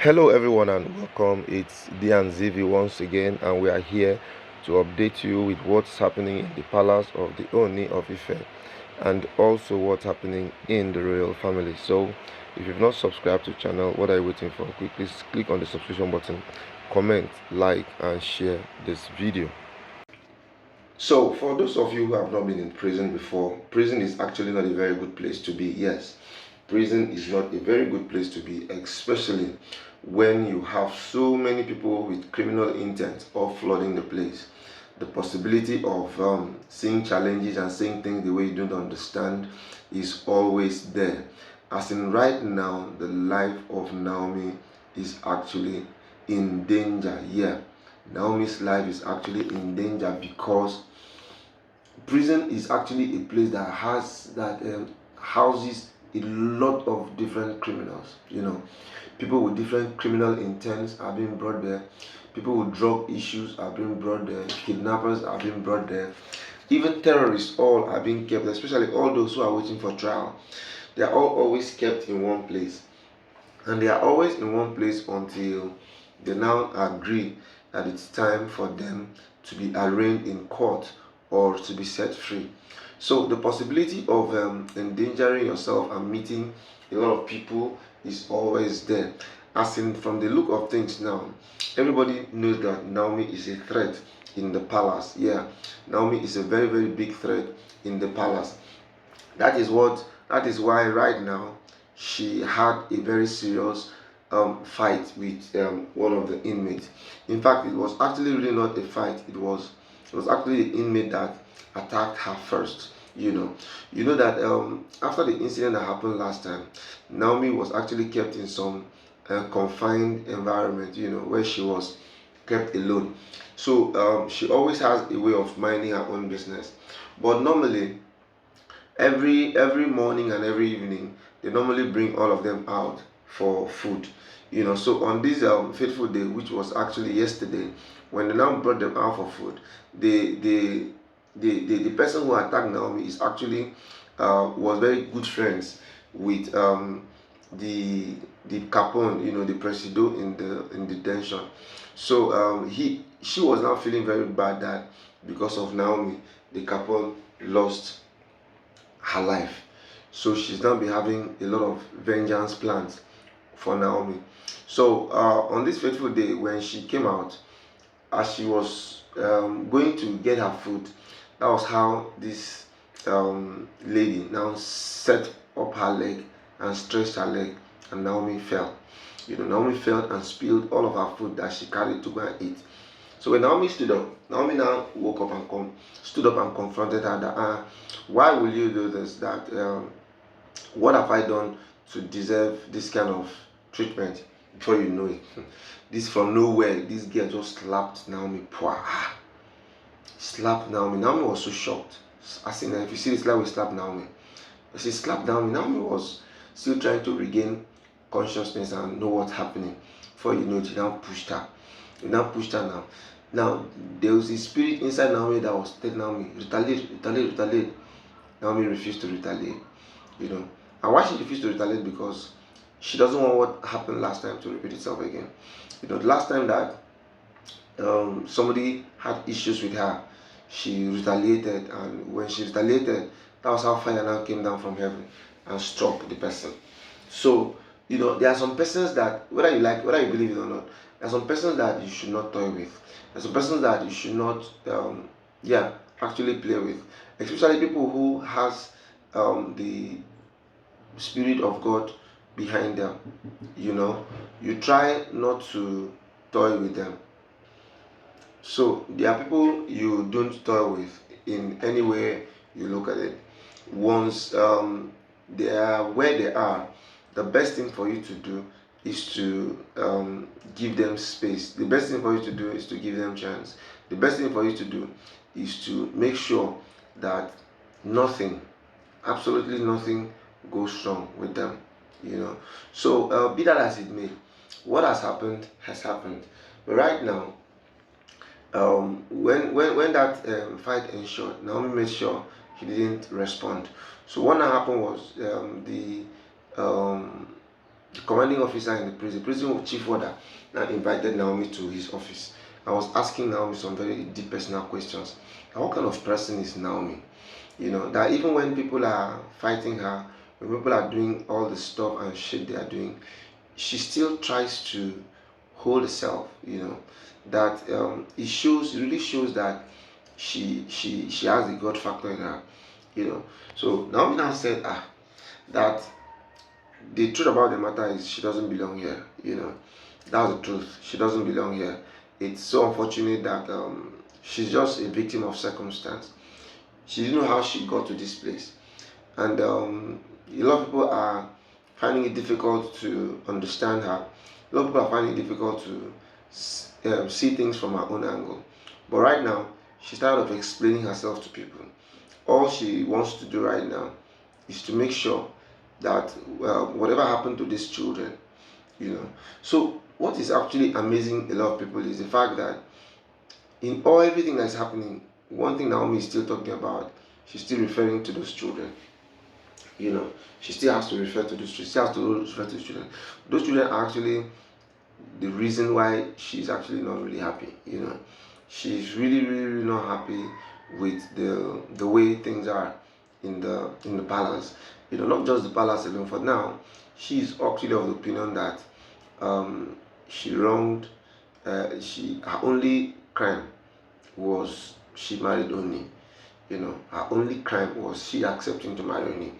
Hello everyone and welcome. It's Dian Zivi once again, and we are here to update you with what's happening in the palace of the Oni of Ife and also what's happening in the royal family. So if you've not subscribed to the channel, what are you waiting for? Quickly click on the subscription button, comment, like and share this video. So for those of you who have not been in prison before, prison is actually not a very good place to be. Yes, prison is not a very good place to be, especially when you have so many people with criminal intent all flooding the place. The possibility of seeing challenges and seeing things the way you don't understand is always there. As in right now, the life of Naomi is actually in danger. Yeah, Naomi's life is actually in danger because prison is actually a place that houses a lot of different criminals. People with different criminal intents are being brought there. People with drug issues are being brought there. Kidnappers are being brought there. Even terrorists all are being kept, especially all those who are waiting for trial. They are all always kept in one place, and they are always in one place until they now agree that it's time for them to be arraigned in court or to be set free. So the possibility of endangering yourself and meeting a lot of people is always there. As in, from the look of things now, everybody knows that Naomi is a threat in the palace. Yeah, Naomi is a very, very big threat in the palace. That is why right now she had a very serious fight with one of the inmates. In fact, it was actually really not a fight. It was actually the inmate that attacked her first. You know that after the incident that happened last time, Naomi was actually kept in some confined environment. Where she was kept alone. So she always has a way of minding her own business. But normally, every morning and every evening, they normally bring all of them out for food. So on this fateful day, which was actually yesterday, when they now brought them out for food, the person who attacked Naomi is actually was very good friends with the capone, the presido in the detention. So she was now feeling very bad that because of Naomi, the capone lost her life. So she's now be having a lot of vengeance plans for Naomi. So on this fateful day, when she came out, as she was going to get her food, that was how this lady now set up her leg and stretched her leg, and Naomi fell. Naomi fell and spilled all of her food that she carried to go and eat. So when Naomi stood up, Naomi now woke up and stood up and confronted her that, why will you do this? That what have I done to deserve this kind of treatment? Before you know it, this from nowhere, this girl just slapped Naomi. Slapped Naomi. Naomi was so shocked. I think that if you see this guy, we slap Naomi. She slapped Naomi. Naomi was still trying to regain consciousness and know what's happening. Before you know it, she now pushed her. He now pushed her now. Now, there was a spirit inside Naomi that was telling Naomi, retaliate, retaliate, retaliate. Naomi refused to retaliate. And why she refused to retaliate? Because she doesn't want what happened last time to repeat itself again. The last time that somebody had issues with her, she retaliated, and when she retaliated, that was how fire now came down from heaven and struck the person. So there are some persons that, whether you believe it or not, there are some persons that you should not toy with. There are some persons that you should not actually play with, especially people who has the spirit of God behind them. You try not to toy with them. So there are people you don't toy with in any way you look at it. Once they are where they are, the best thing for you to do is to give them space. The best thing for you to do is to give them chance. The best thing for you to do is to make sure that nothing, absolutely nothing, goes wrong with them. So be that as it may, what has happened has happened. But right now, when that fight ensured, Naomi made sure he didn't respond. So what happened was the commanding officer in the prison chief warder, now invited Naomi to his office. I was asking Naomi some very deep personal questions. And what kind of person is Naomi? That even when people are fighting her, when people are doing all the stuff and shit they are doing, she still tries to hold herself. That it really shows that she has the God factor in her. So Naomi now said, that the truth about the matter is she doesn't belong here. That's the truth. She doesn't belong here. It's so unfortunate that she's just a victim of circumstance. She didn't know how she got to this place, and a lot of people are finding it difficult to understand her. A lot of people are finding it difficult to see things from her own angle. But right now, she's tired of explaining herself to people. All she wants to do right now is to make sure that whatever happened to these children, So what is actually amazing a lot of people is the fact that in everything that's happening, one thing Naomi is still talking about, she's still referring to those children. She still has to refer to those children. She still has to refer to those children. Those children are actually the reason why she's actually not really happy. She's really, really, really not happy with the way things are in the palace. Not just the palace alone. For now, she's actually of the opinion that she wronged. Her only crime was she married Oni. Her only crime was she accepting to marry Oni,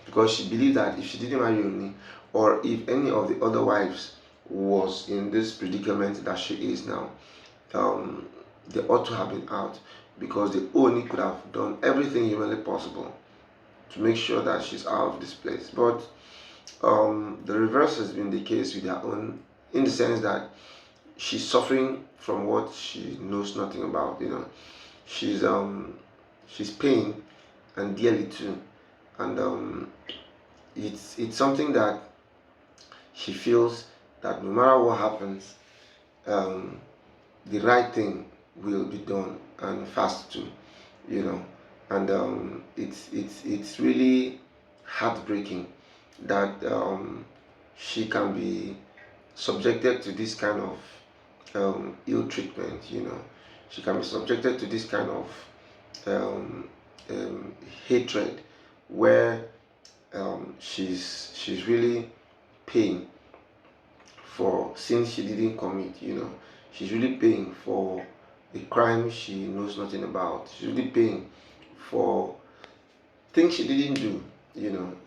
because she believed that if she didn't marry Oni, or if any of the other wives was in this predicament that she is now, they ought to have been out, because the Oni could have done everything humanly possible to make sure that she's out of this place. But the reverse has been the case with her own, in the sense that she's suffering from what she knows nothing about. She's paying, and dearly too, and it's something that she feels that no matter what happens, the right thing will be done, and fast too. And it's really heartbreaking that she can be subjected to this kind of ill treatment. She can be subjected to this kind of um, hatred, where she's really paying for sins she didn't commit. She's really paying for a crime she knows nothing about. She's really paying for things she didn't do.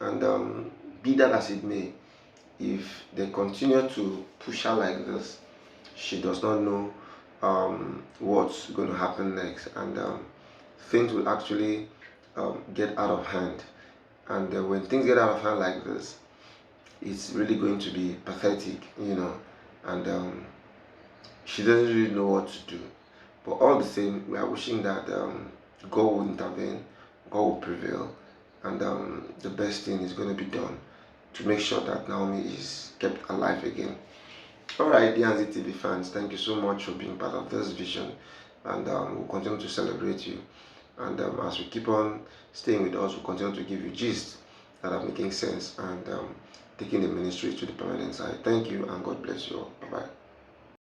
And be that as it may, if they continue to push her like this, she does not know what's going to happen next, and things will actually get out of hand. And when things get out of hand like this, it's really going to be pathetic. And she doesn't really know what to do. But all the same, we are wishing that God will intervene, God will prevail, and the best thing is going to be done to make sure that Naomi is kept alive again. Alright, DNZ TV fans, thank you so much for being part of this vision, and we'll continue to celebrate you. And as we keep on staying with us, we'll continue to give you gist that are making sense, and taking the ministry to the permanent side. Thank you, and God bless you all. Bye bye.